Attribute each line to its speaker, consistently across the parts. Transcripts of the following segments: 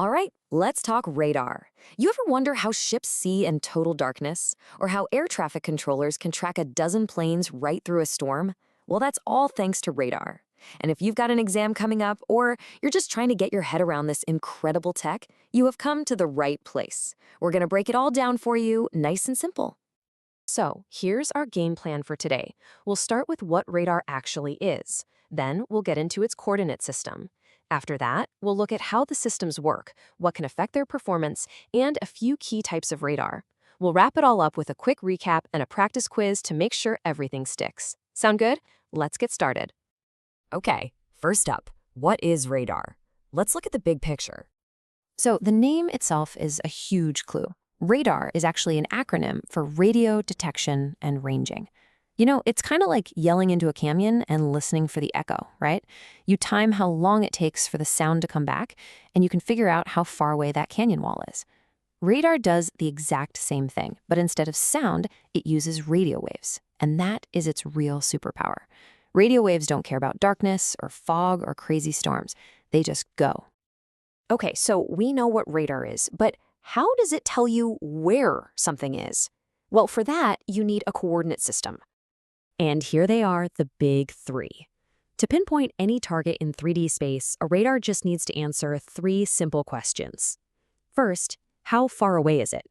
Speaker 1: All right, let's talk radar. You ever wonder how ships see in total darkness? Or how air traffic controllers can track a dozen planes right through a storm? Well, that's all thanks to radar. And if you've got an exam coming up, or you're just trying to get your head around this incredible tech, you have come to the right place. We're going to break it all down for you, nice and simple.
Speaker 2: So, here's our game plan for today. We'll start with what radar actually is. Then, we'll get into its coordinate system. After that, we'll look at how the systems work, what can affect their performance, and a few key types of radar. We'll wrap it all up with a quick recap and a practice quiz to make sure everything sticks. Sound good? Let's get started.
Speaker 1: Okay, first up, what is radar? Let's look at the big picture.
Speaker 2: So, the name itself is a huge clue. Radar is actually an acronym for radio detection and ranging. You know, it's kind of like yelling into a canyon and listening for the echo, right? You time how long it takes for the sound to come back, and you can figure out how far away that canyon wall is. Radar does the exact same thing, but instead of sound, it uses radio waves, and that is its real superpower. Radio waves don't care about darkness or fog or crazy storms. They just go. Okay, so we know what radar is, but how does it tell you where something is? Well, for that, you need a coordinate system. And here they are, the big three. To pinpoint any target in 3D space, a radar just needs to answer three simple questions. First, how far away is it?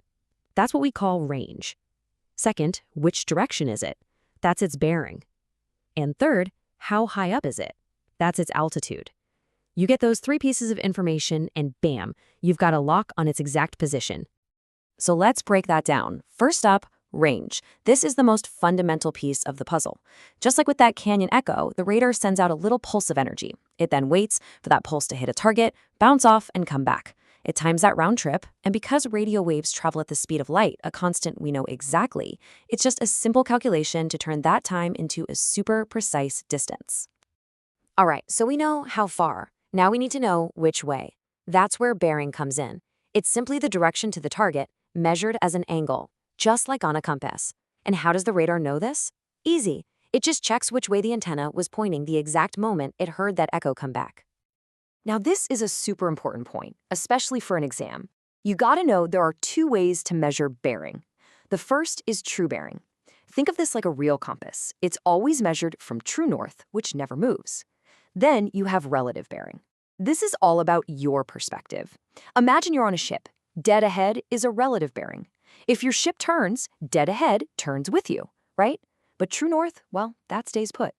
Speaker 2: That's what we call range. Second, which direction is it? That's its bearing. And third, how high up is it? That's its altitude. You get those three pieces of information and bam, you've got a lock on its exact position. So let's break that down. First up, range. This is the most fundamental piece of the puzzle. Just like with that canyon echo, the radar sends out a little pulse of energy. It then waits for that pulse to hit a target, bounce off, and come back. It times that round trip, and because radio waves travel at the speed of light, a constant we know exactly, it's just a simple calculation to turn that time into a super precise distance. All right, so we know how far. Now we need to know which way. That's where bearing comes in. It's simply the direction to the target, measured as an angle, just like on a compass. And how does the radar know this? Easy. It just checks which way the antenna was pointing the exact moment it heard that echo come back. Now this is a super important point, especially for an exam. You gotta know there are two ways to measure bearing. The first is true bearing. Think of this like a real compass. It's always measured from true north, which never moves. Then you have relative bearing. This is all about your perspective. Imagine you're on a ship. Dead ahead is a relative bearing. If your ship turns, dead ahead turns with you, right? But true north, well, that stays put.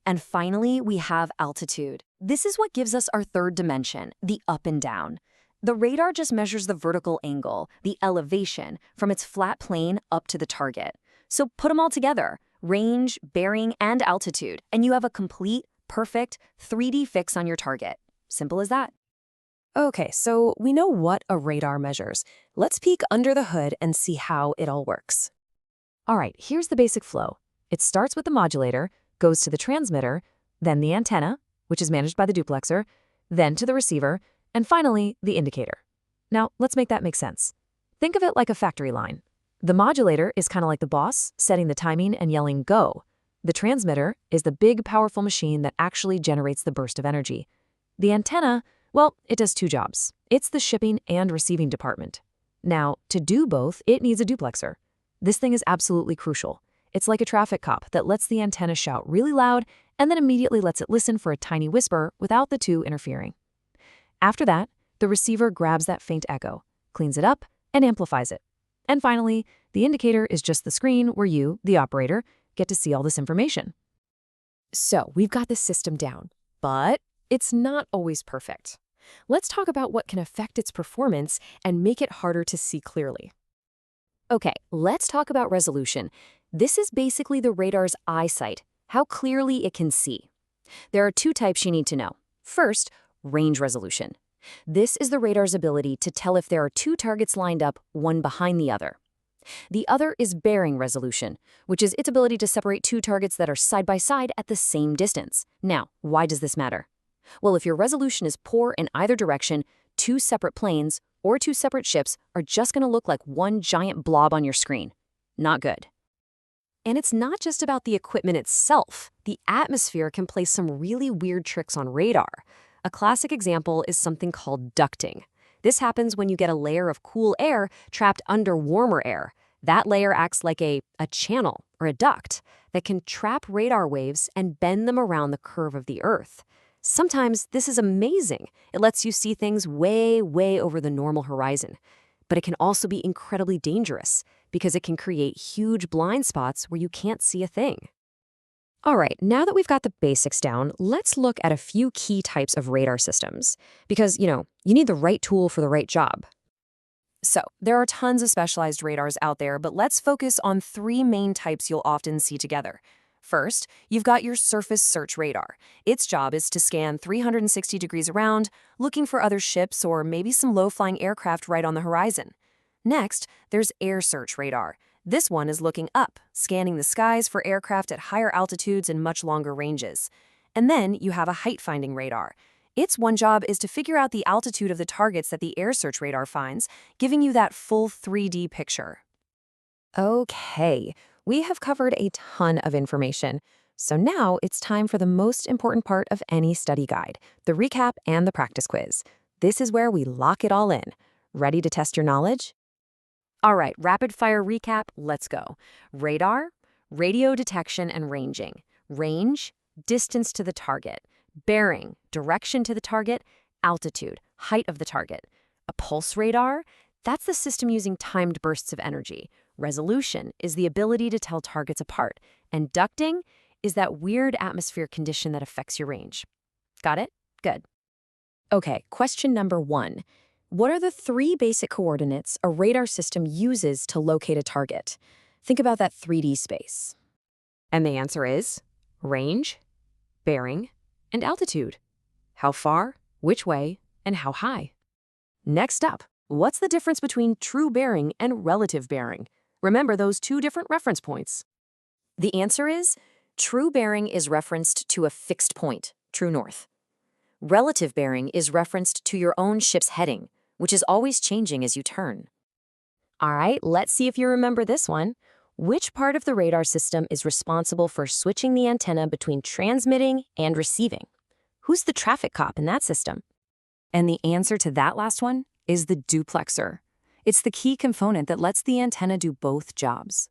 Speaker 2: And finally, we have altitude. This is what gives us our third dimension, the up and down. The radar just measures the vertical angle, the elevation, from its flat plane up to the target. So put them all together, range, bearing, and altitude, and you have a complete, perfect 3D fix on your target. Simple as that. Okay, so we know what a radar measures. Let's peek under the hood and see how it all works. All right, here's the basic flow. It starts with the modulator, goes to the transmitter, then the antenna, which is managed by the duplexer, then to the receiver, and finally, the indicator. Now, let's make that make sense. Think of it like a factory line. The modulator is kind of like the boss, setting the timing and yelling, go. The transmitter is the big, powerful machine that actually generates the burst of energy. The antenna, well, it does two jobs. It's the shipping and receiving department. Now, to do both, it needs a duplexer. This thing is absolutely crucial. It's like a traffic cop that lets the antenna shout really loud and then immediately lets it listen for a tiny whisper without the two interfering. After that, the receiver grabs that faint echo, cleans it up, and amplifies it. And finally, the indicator is just the screen where you, the operator, get to see all this information. So we've got this system down, but it's not always perfect. Let's talk about what can affect its performance and make it harder to see clearly. Okay, let's talk about resolution. This is basically the radar's eyesight, how clearly it can see. There are two types you need to know. First, range resolution. This is the radar's ability to tell if there are two targets lined up, one behind the other. The other is bearing resolution, which is its ability to separate two targets that are side by side at the same distance. Now, why does this matter? Well, if your resolution is poor in either direction, two separate planes or two separate ships are just going to look like one giant blob on your screen. Not good. And it's not just about the equipment itself. The atmosphere can play some really weird tricks on radar. A classic example is something called ducting.
Speaker 1: This happens when you get a layer of cool air trapped under warmer air. That layer acts like a channel or a duct that can trap radar waves and bend them around the curve of the Earth. Sometimes this is amazing. It lets you see things way, way over the normal horizon. But it can also be incredibly dangerous because it can create huge blind spots where you can't see a thing. All right, now that we've got the basics down, let's look at a few key types of radar systems. Because, you need the right tool for the right job. So, there are tons of specialized radars out there, but let's focus on three main types you'll often see together. First, you've got your surface search radar. Its job is to scan 360 degrees around, looking for other ships or maybe some low-flying aircraft right on the horizon. Next, there's air search radar. This one is looking up, scanning the skies for aircraft at higher altitudes and much longer ranges. And then you have a height-finding radar. Its one job is to figure out the altitude of the targets that the air search radar finds, giving you that full 3D picture. Okay, we have covered a ton of information. So now it's time for the most important part of any study guide, the recap and the practice quiz. This is where we lock it all in. Ready to test your knowledge? All right, rapid fire recap, let's go. Radar, radio detection and ranging. Range, distance to the target. Bearing, direction to the target. Altitude, height of the target. A pulse radar, that's the system using timed bursts of energy. Resolution is the ability to tell targets apart. And ducting is that weird atmosphere condition that affects your range. Got it? Good. Okay, question number 1. What are the 3 basic coordinates a radar system uses to locate a target? Think about that 3D space. And the answer is range, bearing, and altitude. How far, which way, and how high? Next up, what's the difference between true bearing and relative bearing? Remember those 2 different reference points. The answer is true bearing is referenced to a fixed point, true north. Relative bearing is referenced to your own ship's heading, which is always changing as you turn. All right, let's see if you remember this one. Which part of the radar system is responsible for switching the antenna between transmitting and receiving? Who's the traffic cop in that system? And the answer to that last one is the duplexer. It's the key component that lets the antenna do both jobs.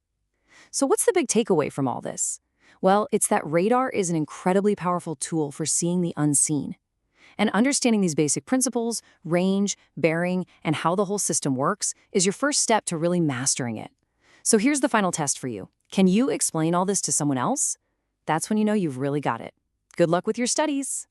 Speaker 1: So what's the big takeaway from all this? Well, it's that radar is an incredibly powerful tool for seeing the unseen. And understanding these basic principles, range, bearing, and how the whole system works is your first step to really mastering it. So here's the final test for you. Can you explain all this to someone else? That's when you know you've really got it. Good luck with your studies.